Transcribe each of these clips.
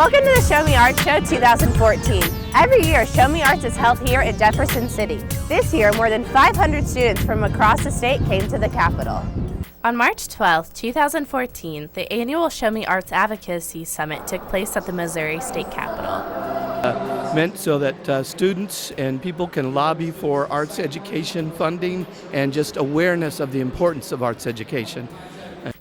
Welcome to the Show Me Arts Show 2014. Every year, Show Me Arts is held here in Jefferson City. This year, more than 500 students from across the state came to the Capitol. On March 12, 2014, the annual Show Me Arts Advocacy Summit took place at the Missouri State Capitol. Meant so that students and people can lobby for arts education funding and just awareness of the importance of arts education.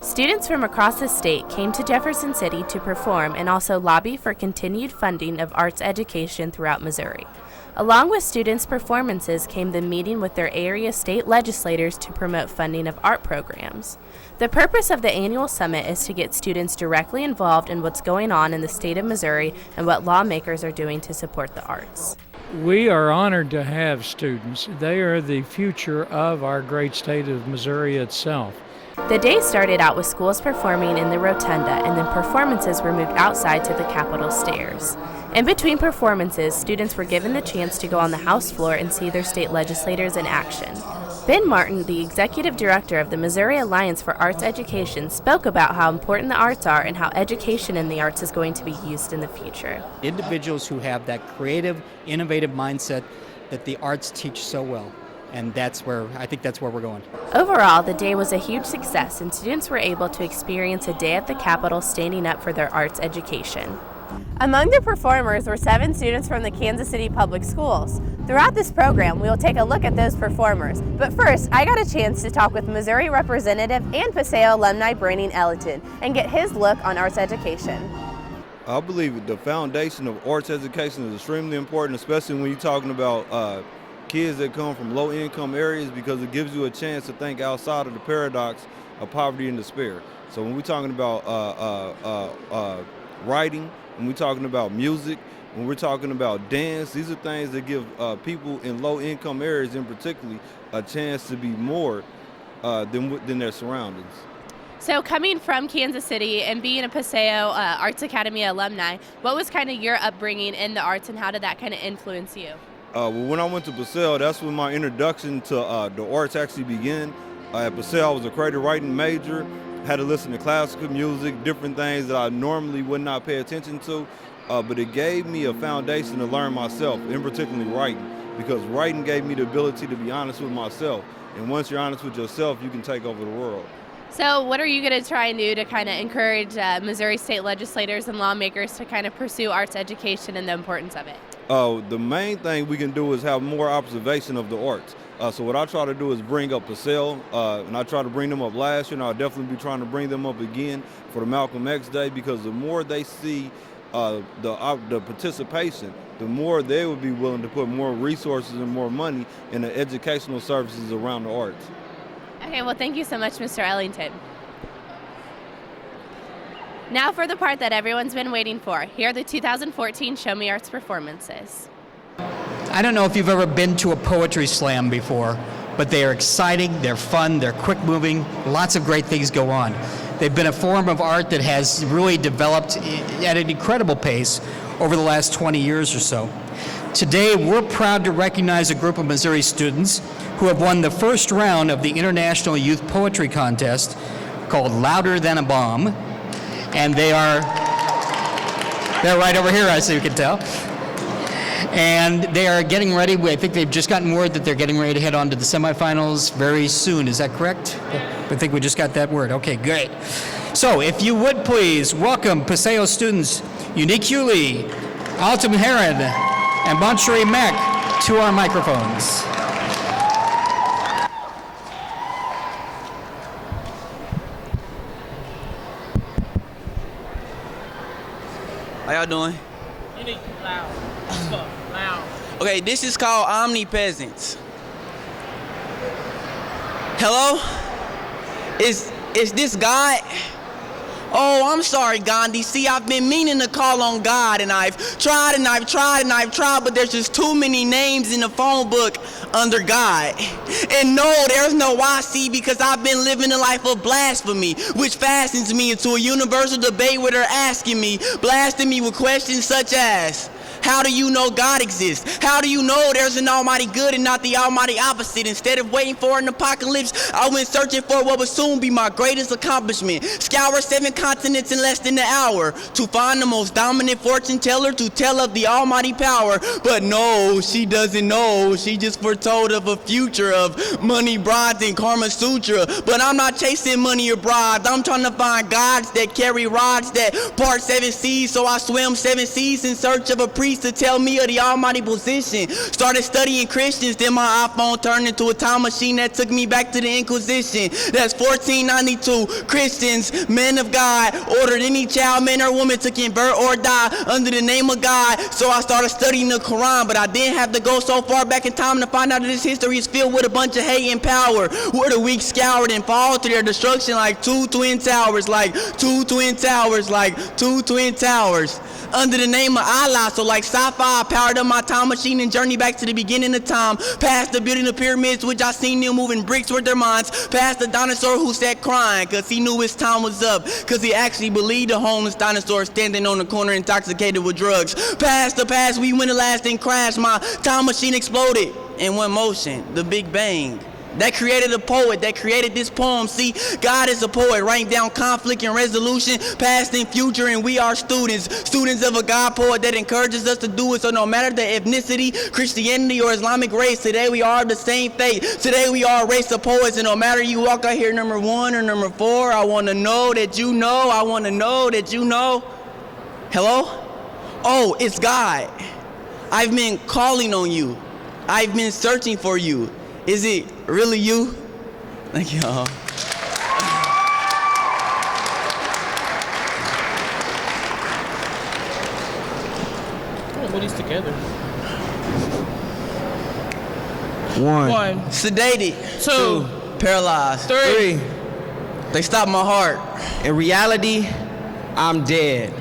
Students from across the state came to Jefferson City to perform and also lobby for continued funding of arts education throughout Missouri. Along with students' performances came the meeting with their area state legislators to promote funding of art programs. The purpose of the annual summit is to get students directly involved in what's going on in the state of Missouri and what lawmakers are doing to support the arts. We are honored to have students. They are the future of our great state of Missouri itself. The day started out with schools performing in the rotunda, and then performances were moved outside to the Capitol stairs. In between performances, students were given the chance to go on the House floor and see their state legislators in action. Ben Martin, the executive director of the Missouri Alliance for Arts Education, spoke about how important the arts are and how education in the arts is going to be used in the future. Individuals who have that creative, innovative mindset that the arts teach so well. And I think that's where we're going. Overall, the day was a huge success, and students were able to experience a day at the Capitol standing up for their arts education. Among the performers were 7 students from the Kansas City Public Schools. Throughout this program, we will take a look at those performers. But first, I got a chance to talk with Missouri Representative and Paseo alumni Brandon Ellington and get his look on arts education. I believe the foundation of arts education is extremely important, especially when you're talking about kids that come from low-income areas, because it gives you a chance to think outside of the paradox of poverty and despair. So when we're talking about writing, when we're talking about music, when we're talking about dance, these are things that give people in low-income areas in particular a chance to be more than their surroundings. So coming from Kansas City and being a Paseo Arts Academy alumni, what was kind of your upbringing in the arts and how did that kind of influence you? Well, when I went to Paseo, that's when my introduction to the arts actually began. At Paseo, I was a creative writing major, had to listen to classical music, different things that I normally would not pay attention to, but it gave me a foundation to learn myself, in particularly writing, because writing gave me the ability to be honest with myself. And once you're honest with yourself, you can take over the world. So what are you going to try and do to kind of encourage Missouri state legislators and lawmakers to kind of pursue arts education and the importance of it? The main thing we can do is have more observation of the arts. So what I try to do is bring up Paseo, and I try to bring them up last year, and I'll definitely be trying to bring them up again for the Malcolm X Day, because the more they see the participation, the more they would be willing to put more resources and more money in the educational services around the arts. Okay, well, thank you so much, Mr. Ellington. Now for the part that everyone's been waiting for. Here are the 2014 Show Me Arts performances. I don't know if you've ever been to a poetry slam before, but they are exciting, they're fun, they're quick-moving, lots of great things go on. They've been a form of art that has really developed at an incredible pace over the last 20 years or so. Today, we're proud to recognize a group of Missouri students who have won the first round of the International Youth Poetry Contest called Louder Than a Bomb. And they're right over here, as you can tell. And they are getting ready. I think they've just gotten word that they're getting ready to head on to the semifinals very soon. Is that correct? I think we just got that word. Okay, great. So if you would please welcome Paseo students Unique Hewley, Alton Heron, and Boncherie Mack to our microphones. How y'all doing? You need loud. Loud. Okay, this is called Omnipresence. Hello? Is this God? Oh, I'm sorry, Gandhi. See, I've been meaning to call on God, and I've tried, but there's just too many names in the phone book under God. And no, there's no YC, because I've been living a life of blasphemy, which fastens me into a universal debate where they're asking me, blasting me with questions such as, How do you know God exists? How do you know there's an almighty good and not the almighty opposite? Instead of waiting for an apocalypse, I went searching for what would soon be my greatest accomplishment. Scour 7 continents in less than an hour to find the most dominant fortune teller to tell of the almighty power. But no, she doesn't know. She just foretold of a future of money, brides, and Karma Sutra. But I'm not chasing money or brides. I'm trying to find gods that carry rods that part 7 seas. So I swim 7 seas in search of a priest to tell me of the almighty position. Started studying Christians, then my iPhone turned into a time machine that took me back to the Inquisition. That's 1492. Christians, men of God, ordered any child, man or woman, to convert or die under the name of God. So I started studying the Quran, but I didn't have to go so far back in time to find out that this history is filled with a bunch of hate and power, where the weak scoured and fall to their destruction like 2 twin towers, like 2 twin towers, like 2 twin towers. Under the name of Allah, so like sci-fi, I powered up my time machine and journeyed back to the beginning of time, past the building of pyramids, which I seen them moving bricks with their minds, past the dinosaur who sat crying, cause he knew his time was up, cause he actually believed the homeless dinosaur standing on the corner intoxicated with drugs. Past the past, we went a lasting crash, my time machine exploded in one motion, the Big Bang. That created a poet, that created this poem. See, God is a poet, writing down conflict and resolution, past and future, and we are students of a God poet that encourages us to do it. So no matter the ethnicity, Christianity, or Islamic race, today we are of the same faith. Today we are a race of poets, and no matter you walk out here number 1 or number 4, I want to know that you know, I want to know that you know. Hello? Oh, it's God. I've been calling on you. I've been searching for you. Is it really you? Thank you all. Put these together. 1. Sedated. 2. Paralyzed. 3. They stopped my heart. In reality, I'm dead.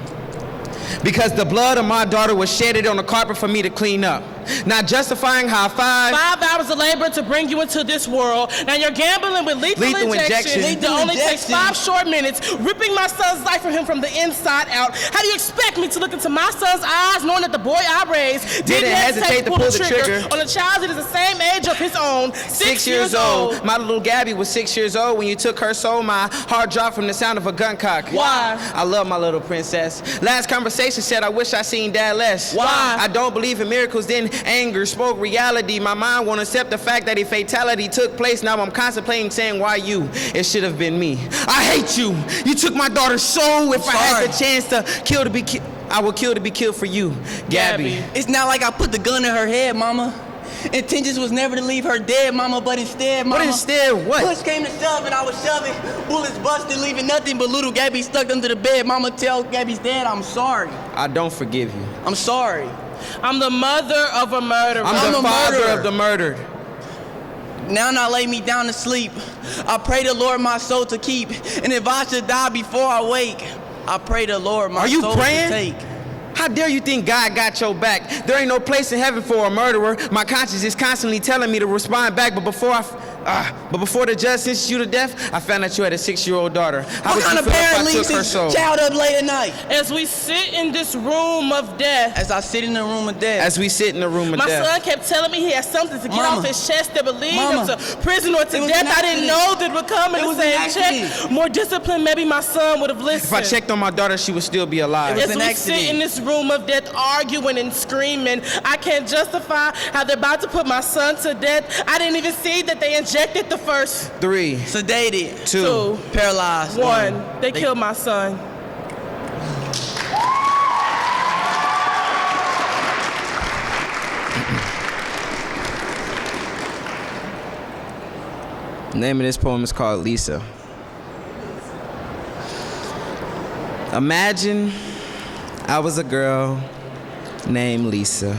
Because the blood of my daughter was shedded on the carpet for me to clean up. Not justifying how 5 hours of labor to bring you into this world. Now you're gambling with lethal injection. It only takes 5 short minutes, ripping my son's life from him from the inside out. How do you expect me to look into my son's eyes, knowing that the boy I raised didn't hesitate to pull the trigger on a child that is the same age of his own, 6 years old? My little Gabby was 6 years old when you took her soul. My heart dropped from the sound of a gun cock. Why? I love my little princess. Last conversation said I wish I seen Dad less. Why? I don't believe in miracles, then anger spoke reality. My mind won't accept the fact that a fatality took place. Now I'm contemplating saying, why you? It should have been me. I hate you. You took my daughter's soul. If I had the chance to kill to be killed, I would kill to be killed for you, Gabby. It's not like I put the gun in her head, mama. Intentions was never to leave her dead, mama, but instead, mama. But instead, what? Push came to shove and I was shoving. Bullets busted, leaving nothing but little Gabby stuck under the bed. Mama, tell Gabby's dad I'm sorry. I don't forgive you. I'm sorry. I'm the mother of a murderer. I'm the father of the murdered. Now lay me down to sleep. I pray the Lord my soul to keep. And if I should die before I wake, I pray the Lord my soul to take. How dare you think God got your back? There ain't no place in heaven for a murderer. My conscience is constantly telling me to respond back, but before the judge sentenced you to death, I found out you had a 6-year-old daughter. How what kind of parent leaves his child up late at night? As we sit in this room of death. As I sit in the room of death. As we sit in the room of my death. My son kept telling me he had something to get off his chest that would lead him to prison or to death. I didn't know that would come in the same check. More discipline, maybe my son would have listened. If I checked on my daughter, she would still be alive. As we sit in this room of death arguing and screaming, I can't justify how they're about to put my son to death. I didn't even see that they injected the first 3. Sedated. 2. Paralyzed. 1. They killed my son. The name of this poem is called Lisa. Imagine I was a girl named Lisa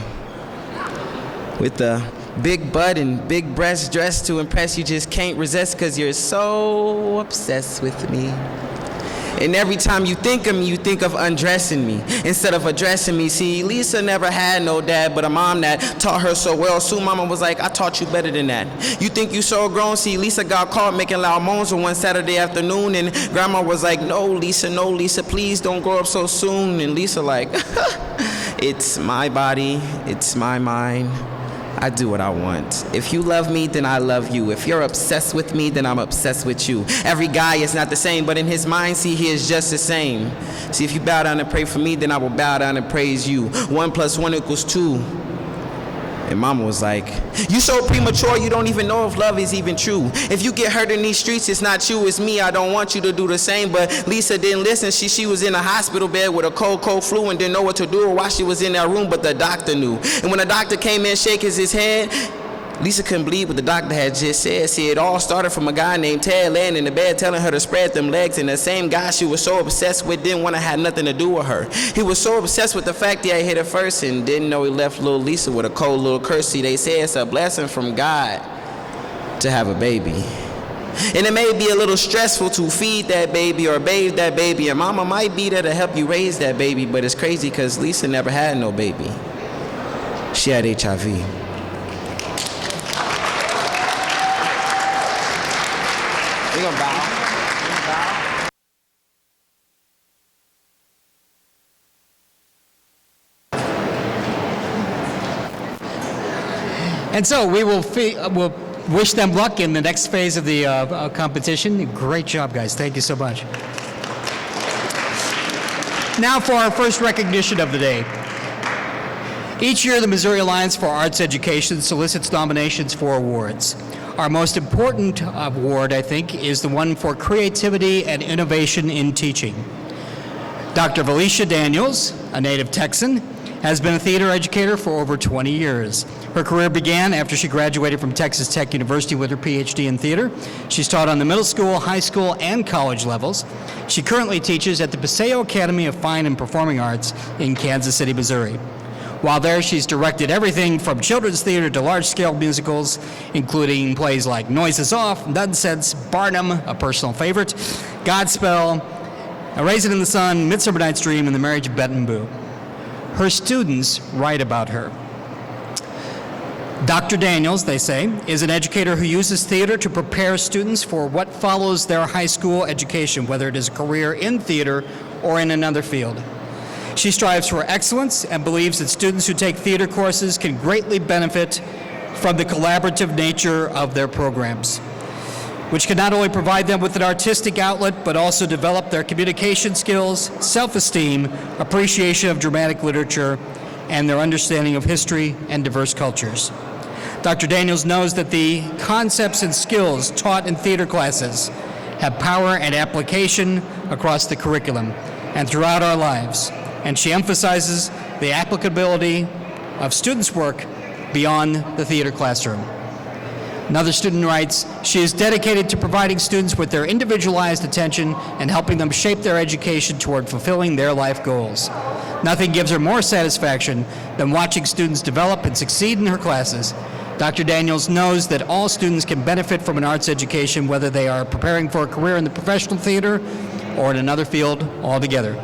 with a big butt and big breasts dressed to impress. You just can't resist because you're so obsessed with me. And every time you think of me, you think of undressing me instead of addressing me. See, Lisa never had no dad, but a mom that taught her so well. Soon mama was like, I taught you better than that. You think you so grown? See, Lisa got caught making loud moans on one Saturday afternoon, and grandma was like, no, Lisa, please don't grow up so soon. And Lisa like, It's my body, it's my mind. I do what I want. If you love me, then I love you. If you're obsessed with me, then I'm obsessed with you. Every guy is not the same, but in his mind, see, he is just the same. See, if you bow down and pray for me, then I will bow down and praise you. 1 + 1 = 2. And mama was like, you so premature, you don't even know if love is even true. If you get hurt in these streets, it's not you, it's me. I don't want you to do the same. But Lisa didn't listen. She was in a hospital bed with a cold flu and didn't know what to do or why she was in that room, but the doctor knew. And when the doctor came in shaking his head, Lisa couldn't believe what the doctor had just said. See, it all started from a guy named Ted laying in the bed telling her to spread them legs, and the same guy she was so obsessed with didn't want to have nothing to do with her. He was so obsessed with the fact that he hit her first and didn't know he left little Lisa with a cold little curse. See, they say it's a blessing from God to have a baby. And it may be a little stressful to feed that baby or bathe that baby, and mama might be there to help you raise that baby, but it's crazy because Lisa never had no baby. She had HIV. We're gonna bow. And so we will we'll wish them luck in the next phase of the competition. Great job, guys. Thank you so much. Now for our first recognition of the day. Each year, the Missouri Alliance for Arts Education solicits nominations for awards. Our most important award, I think, is the one for creativity and innovation in teaching. Dr. Valicia Daniels, a native Texan, has been a theater educator for over 20 years. Her career began after she graduated from Texas Tech University with her PhD in theater. She's taught on the middle school, high school, and college levels. She currently teaches at the Paseo Academy of Fine and Performing Arts in Kansas City, Missouri. While there, she's directed everything from children's theater to large-scale musicals, including plays like Noises Off, Nonsense, Barnum, a personal favorite, Godspell, A Raisin in the Sun, Midsummer Night's Dream, and The Marriage of Bet and Boo. Her students write about her. Dr. Daniels, they say, is an educator who uses theater to prepare students for what follows their high school education, whether it is a career in theater or in another field. She strives for excellence and believes that students who take theater courses can greatly benefit from the collaborative nature of their programs, which can not only provide them with an artistic outlet, but also develop their communication skills, self-esteem, appreciation of dramatic literature, and their understanding of history and diverse cultures. Dr. Daniels knows that the concepts and skills taught in theater classes have power and application across the curriculum and throughout our lives. And she emphasizes the applicability of students' work beyond the theater classroom. Another student writes, she is dedicated to providing students with their individualized attention and helping them shape their education toward fulfilling their life goals. Nothing gives her more satisfaction than watching students develop and succeed in her classes. Dr. Daniels knows that all students can benefit from an arts education, whether they are preparing for a career in the professional theater or in another field altogether.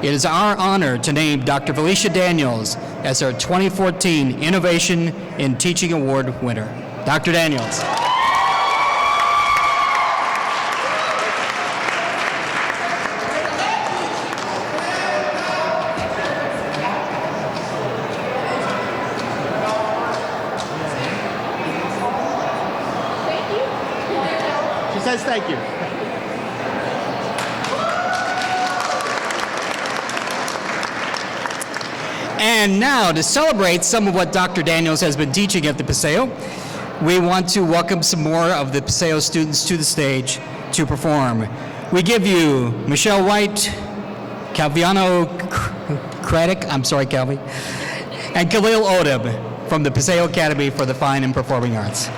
It is our honor to name Dr. Valicia Daniels as our 2014 Innovation in Teaching Award winner. Dr. Daniels. She says thank you. And now, to celebrate some of what Dr. Daniels has been teaching at the Paseo, we want to welcome some more of the Paseo students to the stage to perform. We give you Michelle White, Calviano Craddock, I'm sorry, Calvi, and Khalil Odeb from the Paseo Academy for the Fine and Performing Arts.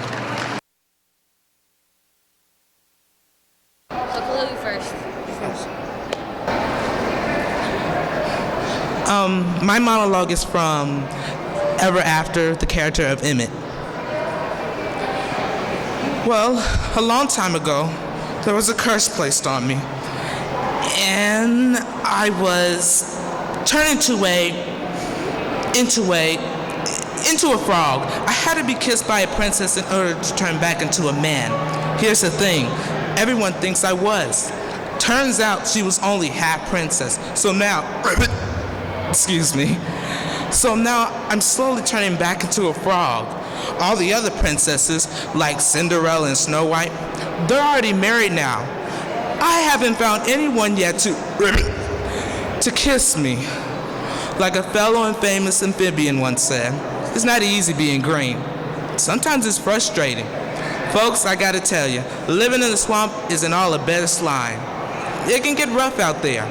My monologue is from Ever After, the character of Emmett. Well, a long time ago, there was a curse placed on me, and I was turned into a frog. I had to be kissed by a princess in order to turn back into a man. Here's the thing, everyone thinks I was. Turns out she was only half princess, so now excuse me. So now I'm slowly turning back into a frog. All the other princesses, like Cinderella and Snow White, they're already married now. I haven't found anyone yet to kiss me. Like a fellow and famous amphibian once said, it's not easy being green. Sometimes it's frustrating. Folks, I gotta tell you, living in the swamp isn't all a bed of slime. It can get rough out there.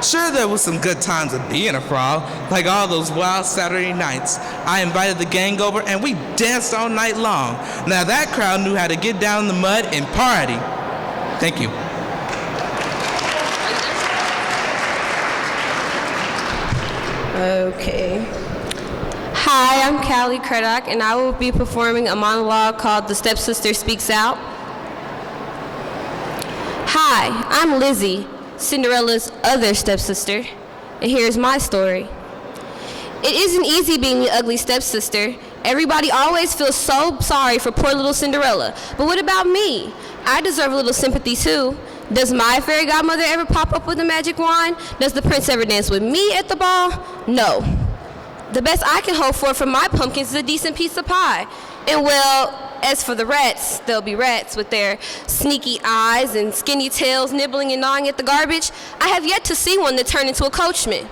Sure, there was some good times of being a frog, like all those wild Saturday nights. I invited the gang over and we danced all night long. Now that crowd knew how to get down in the mud and party. Thank you. Okay. Hi, I'm Callie Craddock, and I will be performing a monologue called The Stepsister Speaks Out. Hi, I'm Lizzie, Cinderella's other stepsister, and here's my story. It isn't easy being the ugly stepsister. Everybody always feels so sorry for poor little Cinderella. But what about me? I deserve a little sympathy too. Does my fairy godmother ever pop up with a magic wand? Does the prince ever dance with me at the ball? No. The best I can hope for from my pumpkins is a decent piece of pie. And well, as for the rats, they'll be rats with their sneaky eyes and skinny tails nibbling and gnawing at the garbage. I have yet to see one that turned into a coachman.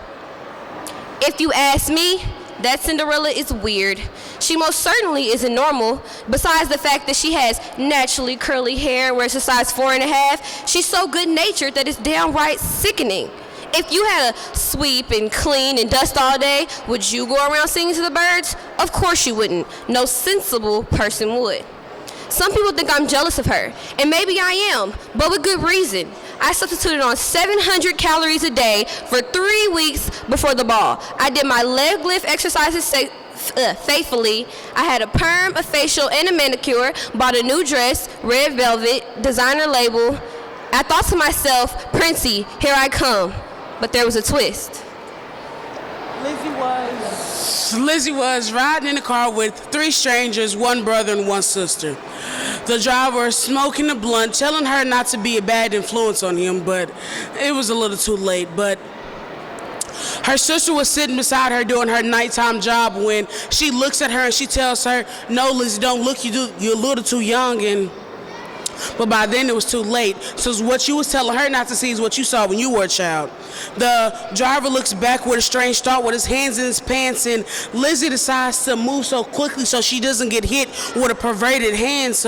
If you ask me, that Cinderella is weird. She most certainly isn't normal. Besides the fact that she has naturally curly hair and wears a size 4.5, she's so good-natured that it's downright sickening. If you had to sweep and clean and dust all day, would you go around singing to the birds? Of course you wouldn't. No sensible person would. Some people think I'm jealous of her, and maybe I am, but with good reason. I substituted on 700 calories a day for 3 weeks before the ball. I did my leg lift exercises faithfully. I had a perm, a facial, and a manicure, bought a new dress, red velvet, designer label. I thought to myself, Princey, here I come. But there was a twist. Lizzie was riding in the car with 3 strangers, 1 brother and 1 sister. The driver smoking a blunt, telling her not to be a bad influence on him, but it was a little too late. But her sister was sitting beside her doing her nighttime job when she looks at her and she tells her, no, Lizzie, don't look, you're a little too young. But by then it was too late. So what you was telling her not to see is what you saw when you were a child. The driver looks back with a strange thought with his hands in his pants, and Lizzie decides to move so quickly so she doesn't get hit with a perverted hand.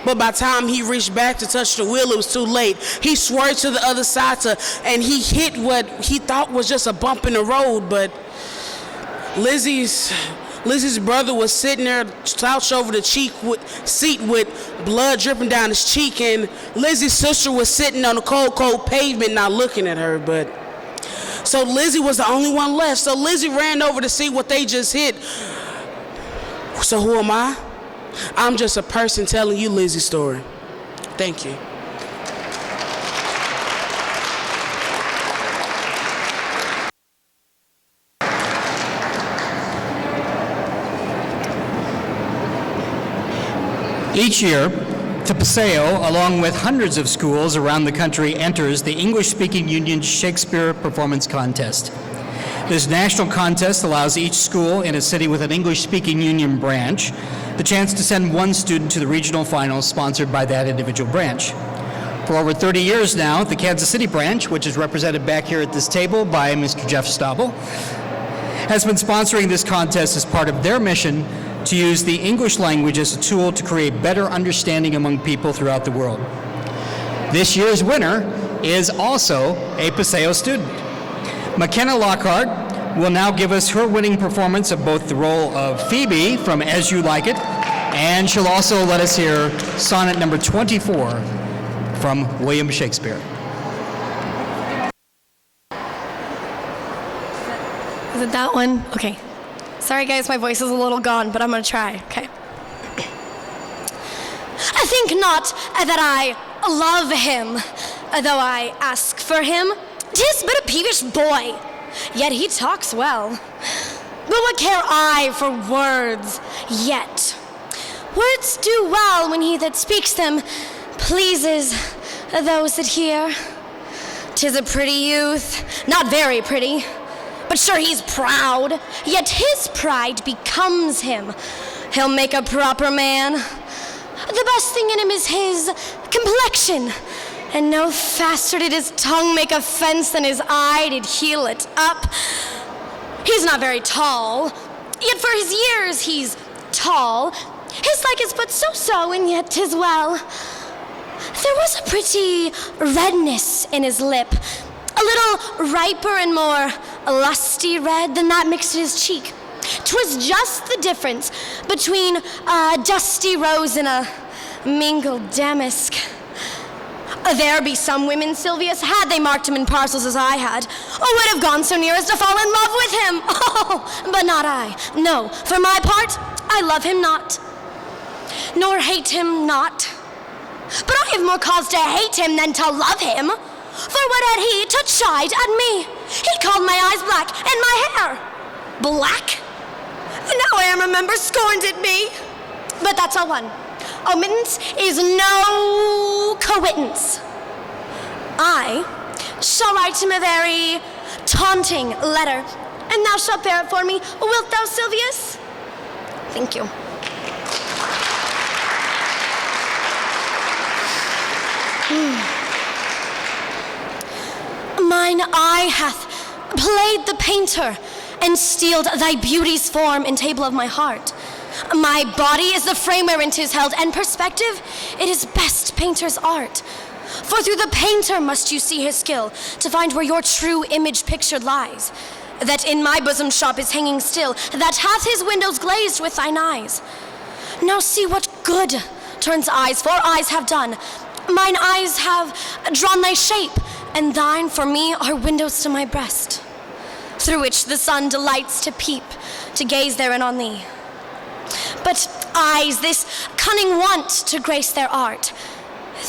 But by the time he reached back to touch the wheel, it was too late. He swerved to the other side and he hit what he thought was just a bump in the road. But Lizzie's brother was sitting there slouched over the seat with blood dripping down his cheek, and Lizzie's sister was sitting on the cold pavement not looking at her. But so Lizzie was the only one left. So Lizzie ran over to see what they just hit. So who am I? I'm just a person telling you Lizzie's story. Thank you. Each year, the Paseo, along with hundreds of schools around the country, enters the English-Speaking Union's Shakespeare Performance Contest. This national contest allows each school in a city with an English-Speaking Union branch the chance to send 1 student to the regional finals sponsored by that individual branch. For over 30 years now, the Kansas City branch, which is represented back here at this table by Mr. Jeff Stabel, has been sponsoring this contest as part of their mission to use the English language as a tool to create better understanding among people throughout the world. This year's winner is also a Paseo student. McKenna Lockhart will now give us her winning performance of both the role of Phoebe from As You Like It, and she'll also let us hear sonnet number 24 from William Shakespeare. Is it that one? Okay. Sorry guys, my voice is a little gone, but I'm gonna try, okay? I think not that I love him, though I ask for him. 'Tis but a peevish boy, yet he talks well. But what care I for words yet? Words do well when he that speaks them pleases those that hear. 'Tis a pretty youth, not very pretty, But sure, he's proud, yet his pride becomes him. He'll make a proper man. The best thing in him is his complexion. And no faster did his tongue make offense than his eye did heal it up. He's not very tall, yet for his years he's tall. His like is but so-so, and yet 'tis well. There was a pretty redness in his lip, a little riper and more lusty red than that mixed in his cheek. 'Twas just the difference between a dusty rose and a mingled damask. There be some women, Silvius, had they marked him in parcels as I had, or would have gone so near as to fall in love with him. Oh, but not I. No, for my part, I love him not, nor hate him not. But I have more cause to hate him than to love him. For what had he to chide at me? He called my eyes black and my hair black. And now I am remember scorned at me. But that's all one. Omittance is no coittance. I shall write him a very taunting letter, and thou shalt bear it for me. Wilt thou, Silvius? Thank you. Mine eye hath played the painter, and steeled thy beauty's form in table of my heart. My body is the frame wherein 'tis held, and perspective, it is best painter's art. For through the painter must you see his skill, to find where your true image pictured lies, that in my bosom shop is hanging still, that hath his windows glazed with thine eyes. Now see what good turns eyes, for eyes have done. Mine eyes have drawn thy shape, and thine for me are windows to my breast, through which the sun delights to peep, to gaze therein on thee. But eyes, this cunning want to grace their art,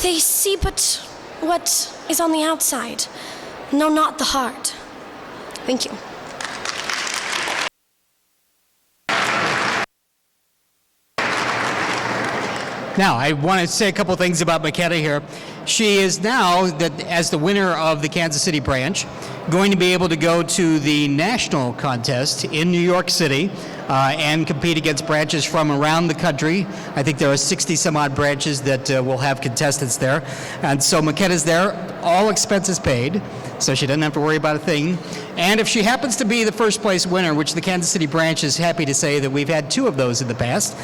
they see but what is on the outside, know not the heart. Thank you. Now, I want to say a couple things about Makeda here. She is now, as the winner of the Kansas City branch, going to be able to go to the national contest in New York City and compete against branches from around the country. I think there are 60 some odd branches that will have contestants there. And so Makeda's there, all expenses paid, so she doesn't have to worry about a thing. And if she happens to be the first place winner, which the Kansas City branch is happy to say that we've had 2 of those in the past,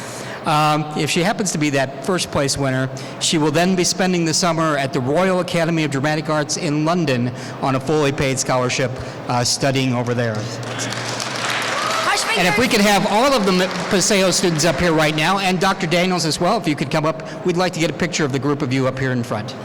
if she happens to be that first place winner, she will then be spending the summer at the Royal Academy of Dramatic Arts in London on a fully paid scholarship studying over there. And if we could have all of the Paseo students up here right now, and Dr. Daniels as well, if you could come up, we'd like to get a picture of the group of you up here in front.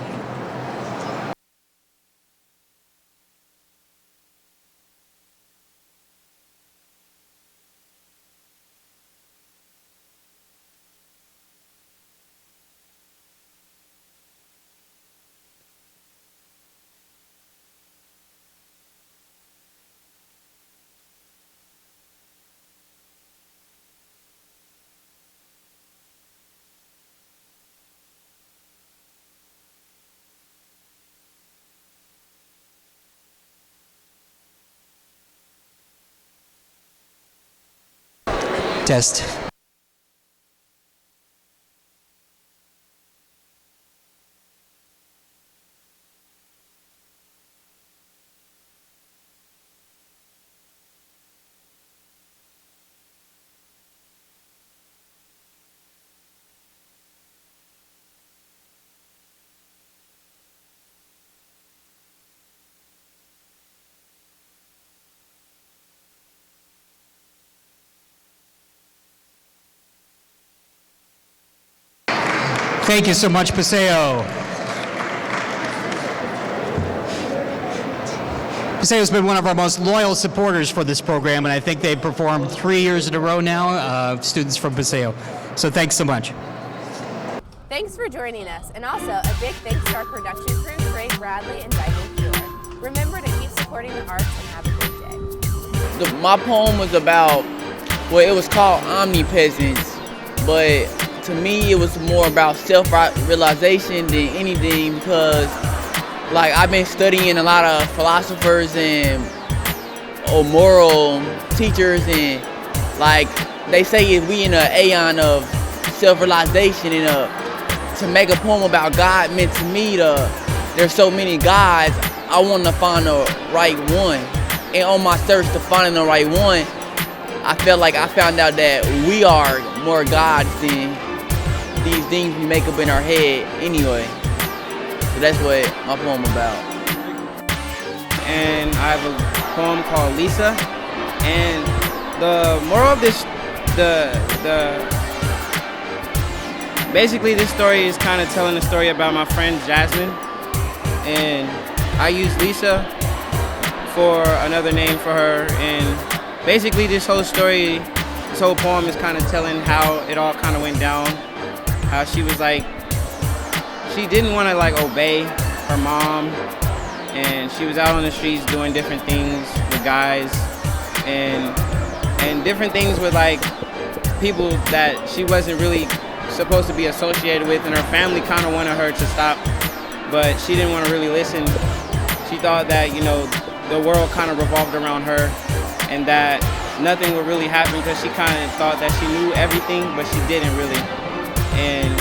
Test. Thank you so much, Paseo. Paseo's been one of our most loyal supporters for this program, and I think they've performed 3 years in a row now, students from Paseo. So thanks so much. Thanks for joining us, and also a big thanks to our production crew, Craig Bradley and Diane Keeler. Remember to keep supporting the arts and have a great day. My poem was about, well, it was called Omnipresence, but to me, it was more about self-realization than anything, because like I've been studying a lot of philosophers and moral teachers, and like they say if we in an aeon of self-realization, and to make a poem about God meant to me there's so many gods, I want to find the right one. And on my search to finding the right one, I felt like I found out that we are more gods than these things we make up in our head anyway. So that's what my poem about. And I have a poem called Lisa. And the moral of this, basically this story is kind of telling a story about my friend Jasmine. And I use Lisa for another name for her. And basically this whole story, this whole poem is kind of telling how it all kind of went down. How she was like, she didn't want to like obey her mom, and she was out on the streets doing different things with guys and different things with like people that she wasn't really supposed to be associated with, and her family kind of wanted her to stop, but she didn't want to really listen. She thought that, you know, the world kind of revolved around her and that nothing would really happen because she kind of thought that she knew everything, but she didn't really. And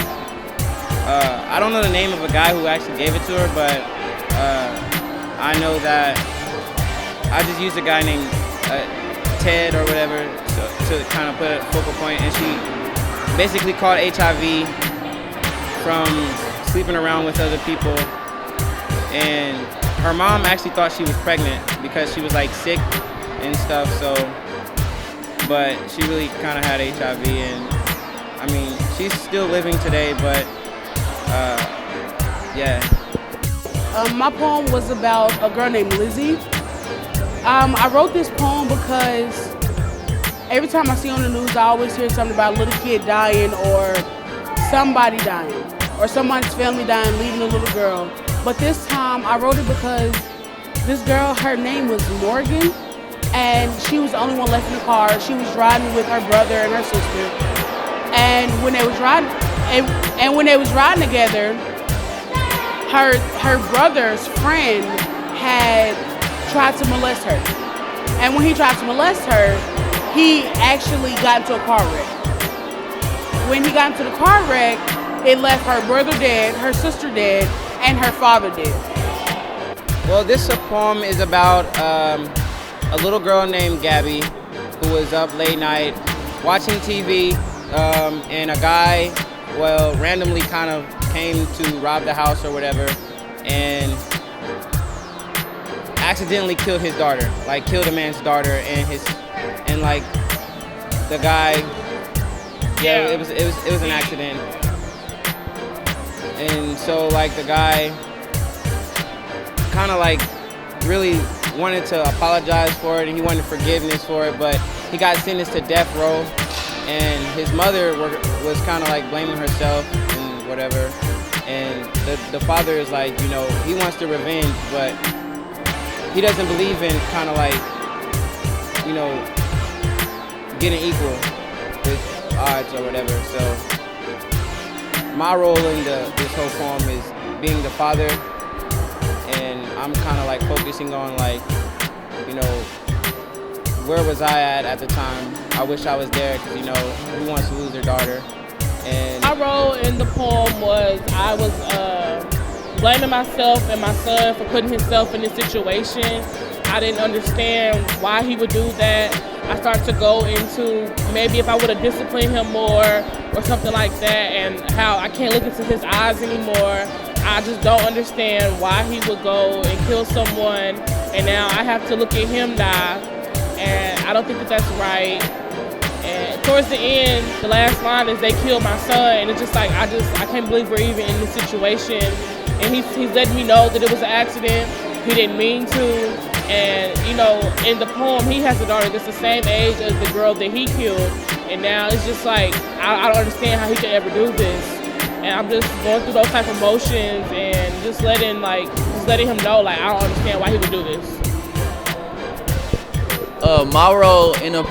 I don't know the name of a guy who actually gave it to her, but I know that I just used a guy named Ted or whatever to kind of put a focal point, and she basically caught HIV from sleeping around with other people, and her mom actually thought she was pregnant because she was like sick and stuff, so, but she really kind of had HIV, and I mean, she's still living today, but yeah. My poem was about a girl named Lizzie. I wrote this poem because every time I see on the news, I always hear something about a little kid dying or somebody dying or someone's family dying, leaving a little girl. But this time I wrote it because this girl, her name was Morgan, and she was the only one left in the car. She was riding with her brother and her sister. And when they was riding, and when they was riding together, her brother's friend had tried to molest her. And when he tried to molest her, he actually got into a car wreck. When he got into the car wreck, it left her brother dead, her sister dead, and her father dead. Well, this poem is about a little girl named Gabby who was up late night watching TV, and a guy, well, randomly kind of came to rob the house or whatever, and accidentally killed his daughter, like killed a man's daughter, and like the guy, yeah, it was an accident. And so like the guy kind of like really wanted to apologize for it, and he wanted forgiveness for it, but he got sentenced to death row, and his mother was kind of like blaming herself and whatever, and the father is like, you know, he wants the revenge, but he doesn't believe in kind of like, you know, getting equal with odds or whatever. So my role in this whole poem is being the father, and I'm kind of like focusing on like, you know, where was I at the time? I wish I was there, because, you know, who wants to lose their daughter? And my role in the poem was I was blaming myself and my son for putting himself in this situation. I didn't understand why he would do that. I started to go into maybe if I would have disciplined him more or something like that, and how I can't look into his eyes anymore. I just don't understand why he would go and kill someone, and now I have to look at him die, and I don't think that that's right. And towards the end, the last line is they killed my son, and it's just like, I can't believe we're even in this situation. And he's letting me know that it was an accident, he didn't mean to. And you know, in the poem, he has a daughter that's the same age as the girl that he killed. And now it's just like, I don't understand how he could ever do this. And I'm just going through those type of emotions and just letting him know, like, I don't understand why he would do this. My role in the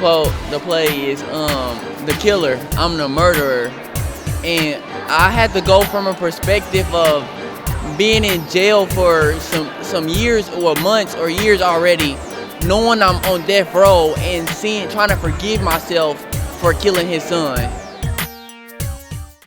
play is the killer. I'm the murderer, and I had to go from a perspective of being in jail for some years or months or years already, knowing I'm on death row and trying to forgive myself for killing his son.